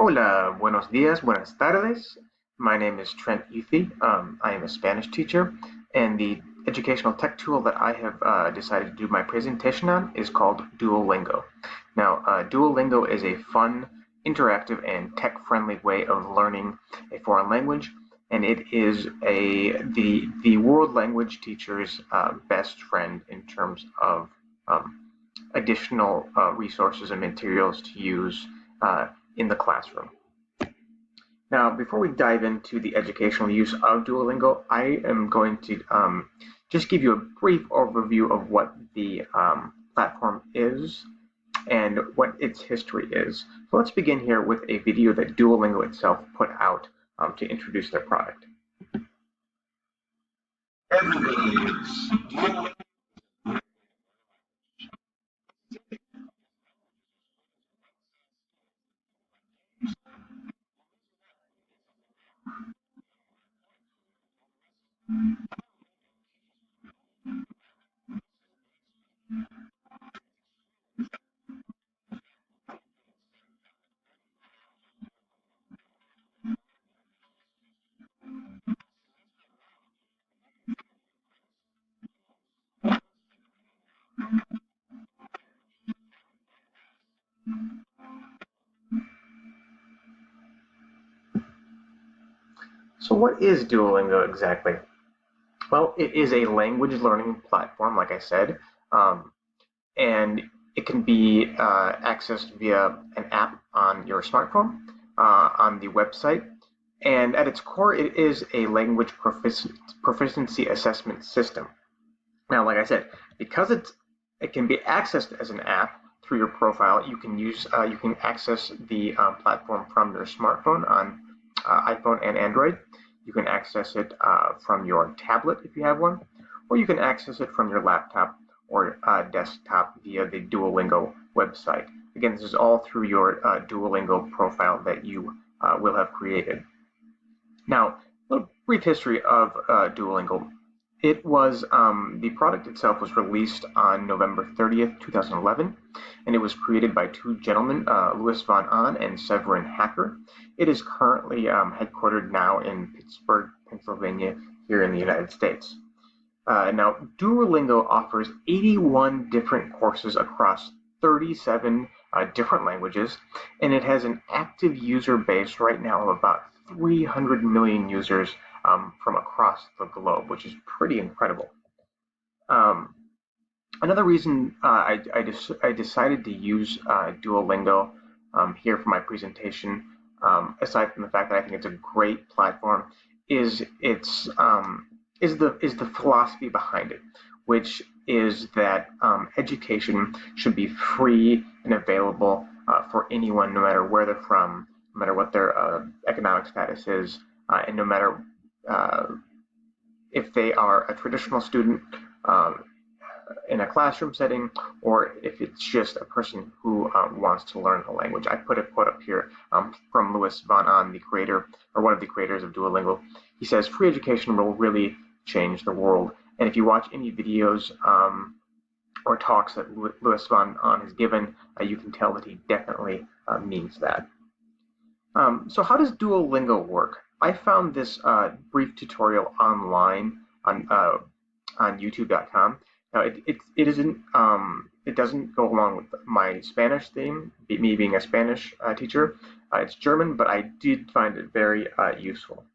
Hola, buenos días, buenas tardes. My name is Trent Euthy. I am a Spanish teacher, and the educational tech tool that I have decided to do my presentation on is called Duolingo. Now, Duolingo is a fun, interactive, and tech-friendly way of learning a foreign language, and it is the world language teacher's best friend in terms of additional resources and materials to use in the classroom. Now, before we dive into the educational use of Duolingo, I am going to just give you a brief overview of what the platform is and what its history is. So let's begin here with a video that Duolingo itself put out to introduce their product. Everybody is. So what is Duolingo exactly? Well, it is a language learning platform, like I said, um, and it can be accessed via an app on your smartphone, on the website, and at its core, it is a language proficiency assessment system. Now, like I said, because it can be accessed as an app through your profile, you can access the platform from your smartphone on iPhone and Android. You can access it from your tablet if you have one, or you can access it from your laptop or desktop via the Duolingo website. Again, this is all through your Duolingo profile that you will have created. Now, a little brief history of Duolingo. It was the product itself was released on November 30th, 2011, and it was created by two gentlemen, Louis Von Ahn and Severin Hacker. It is currently headquartered now in Pittsburgh, Pennsylvania, here in the United States. Now, Duolingo offers 81 different courses across 37 different languages, and it has an active user base right now of about 300 million users from across the globe, which is pretty incredible. Um, Another reason I decided to use Duolingo here for my presentation, aside from the fact that I think it's a great platform, is is the philosophy behind it, which is that education should be free and available for anyone, no matter where they're from, no matter what their economic status is, and no matter uh, if they are a traditional student um, in a classroom setting, or if it's just a person who wants to learn a language. I put a quote up here from Louis Von Ahn, the creator, or one of the creators of Duolingo. He says, "Free education will really change the world." And if you watch any videos or talks that Louis Von Ahn has given, you can tell that he definitely means that. So how does Duolingo work? I found this brief tutorial online on YouTube.com. Now it doesn't go along with my Spanish theme, me being a Spanish teacher. It's German, but I did find it very useful.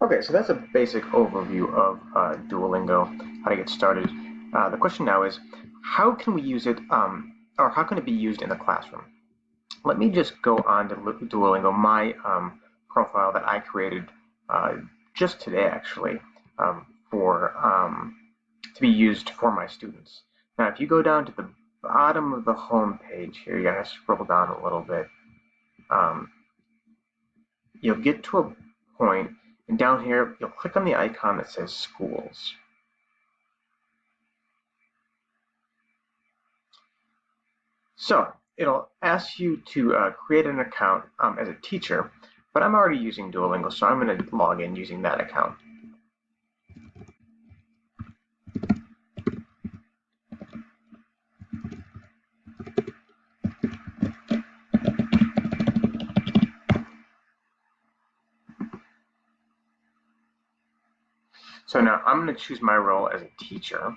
Okay, so that's a basic overview of Duolingo, how to get started. The question now is, how can we use it, or how can it be used in the classroom? Let me just go on to Duolingo, my profile that I created just today, actually, for to be used for my students. Now, if you go down to the bottom of the home page here, you gotta scroll down a little bit. You'll get to a point, and down here, you'll click on the icon that says Schools. So it'll ask you to create an account as a teacher, but I'm already using Duolingo, so I'm going to log in using that account. So now I'm going to choose my role as a teacher.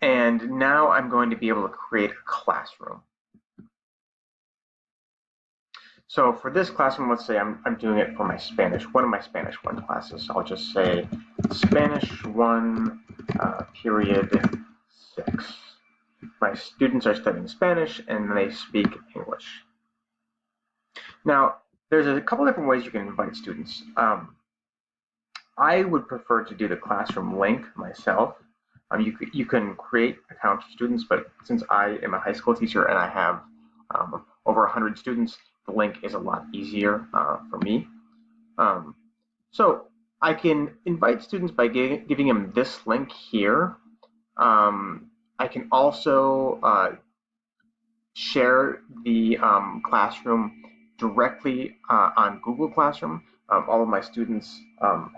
And now I'm going to be able to create a classroom. So for this classroom, let's say I'm doing it for my Spanish, one of my Spanish 1 classes. So I'll just say Spanish 1, period 6. My students are studying Spanish and they speak English. Now, there's a couple different ways you can invite students. I would prefer to do the classroom link myself. You can create accounts for students, but since I am a high school teacher and I have over 100 students, the link is a lot easier for me. So I can invite students by giving them this link here. I can also share the classroom directly on Google Classroom. All of my students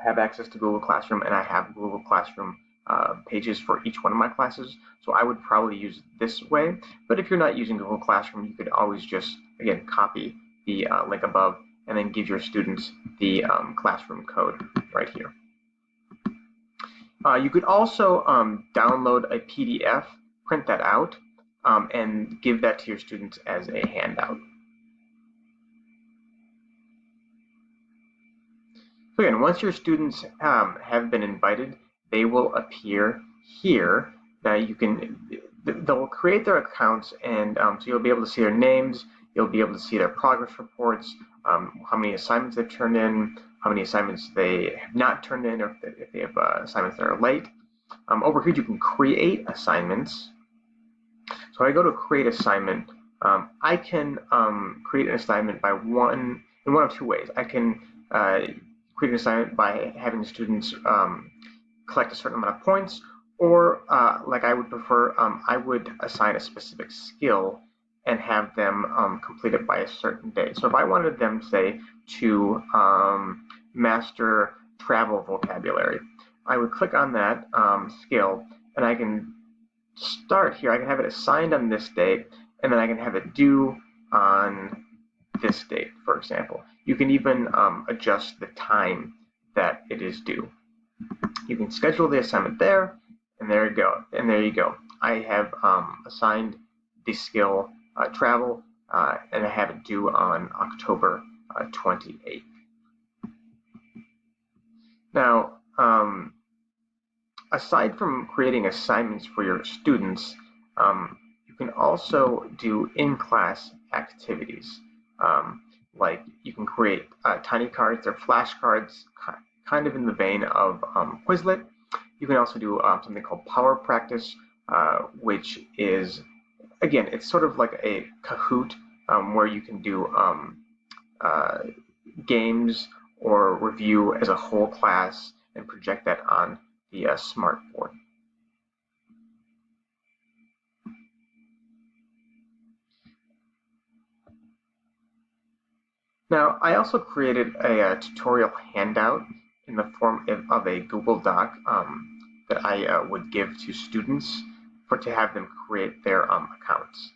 have access to Google Classroom, and I have Google Classroom pages for each one of my classes, so I would probably use this way. But if you're not using Google Classroom, you could always just, again, copy the link above and then give your students the classroom code right here. You could also download a PDF, print that out, and give that to your students as a handout. So again, once your students have been invited, they will appear here. Now they'll create their accounts, and so you'll be able to see their names, you'll be able to see their progress reports, how many assignments they've turned in, how many assignments they have not turned in, or if they have assignments that are late. Over here, you can create assignments. So I go to create assignment. I can create an assignment in one of 2 ways. I can create an assignment by having the students collect a certain amount of points, or like I would prefer, I would assign a specific skill and have them complete it by a certain date. So if I wanted them, say, to master travel vocabulary, I would click on that skill, and I can start here. I can have it assigned on this date, and then I can have it due on this date, for example. You can even adjust the time that it is due. You can schedule the assignment there, and there you go. And there you go. I have assigned the skill travel, and I have it due on October 28th. Now, aside from creating assignments for your students, you can also do in-class activities. Like you can create tiny cards or flashcards, kind of in the vein of Quizlet. You can also do something called Power Practice, which is, again, it's sort of like a Kahoot where you can do games or review as a whole class and project that on the smart board. Now, I also created a tutorial handout in the form of a Google Doc that I would give to students to have them create their accounts.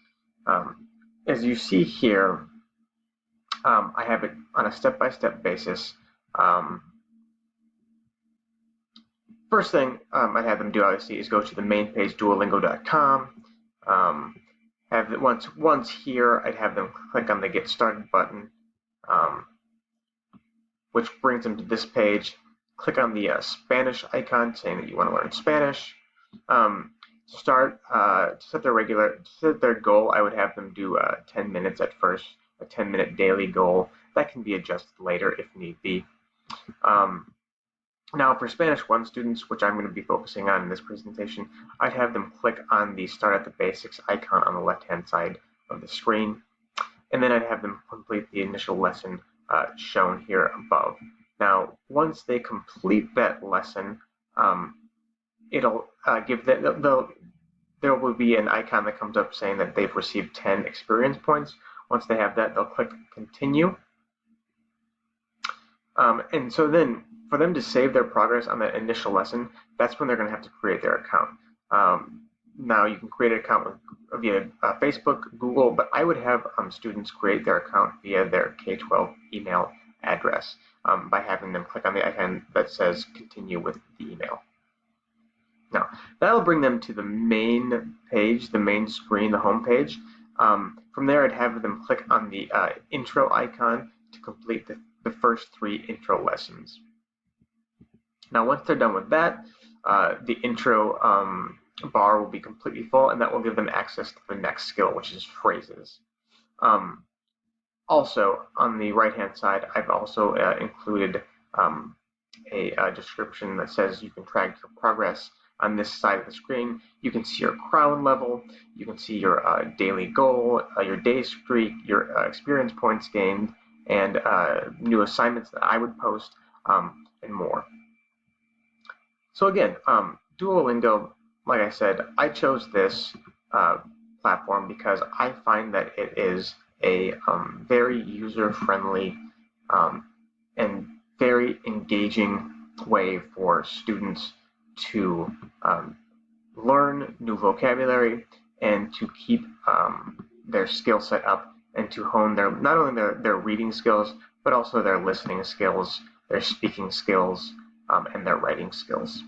As you see here, I have it on a step-by-step basis. First thing I'd have them do, obviously, is go to the main page, duolingo.com. Have it once here, I'd have them click on the Get Started button. um, which brings them to this page. Click on the Spanish icon saying that you want to learn Spanish. To set their goal, I would have them do 10 minutes at first, a 10-minute daily goal. That can be adjusted later if need be. Now for Spanish 1 students, which I'm going to be focusing on in this presentation, I'd have them click on the Start at the Basics icon on the left-hand side of the screen, and then I'd have them complete the initial lesson shown here above. Now, once they complete that lesson, it'll give them, there will be an icon that comes up saying that they've received 10 experience points. Once they have that, they'll click Continue. And so then, for them to save their progress on that initial lesson, that's when they're going to have to create their account. Now, you can create an account via Facebook, Google, but I would have students create their account via their K-12 email address by having them click on the icon that says Continue with the email. Now, that'll bring them to the main page, the main screen, the home page. From there, I'd have them click on the intro icon to complete the first 3 intro lessons. Now, once they're done with that, the intro bar will be completely full, and that will give them access to the next skill, which is phrases. Also, on the right-hand side, I've also included a description that says you can track your progress. On this side of the screen, you can see your crown level, you can see your daily goal, your day streak, your experience points gained, and new assignments that I would post, and more. So again, Duolingo, like I said, I chose this platform because I find that it is a very user-friendly and very engaging way for students to learn new vocabulary and to keep their skill set up and to hone not only their reading skills, but also their listening skills, their speaking skills, and their writing skills.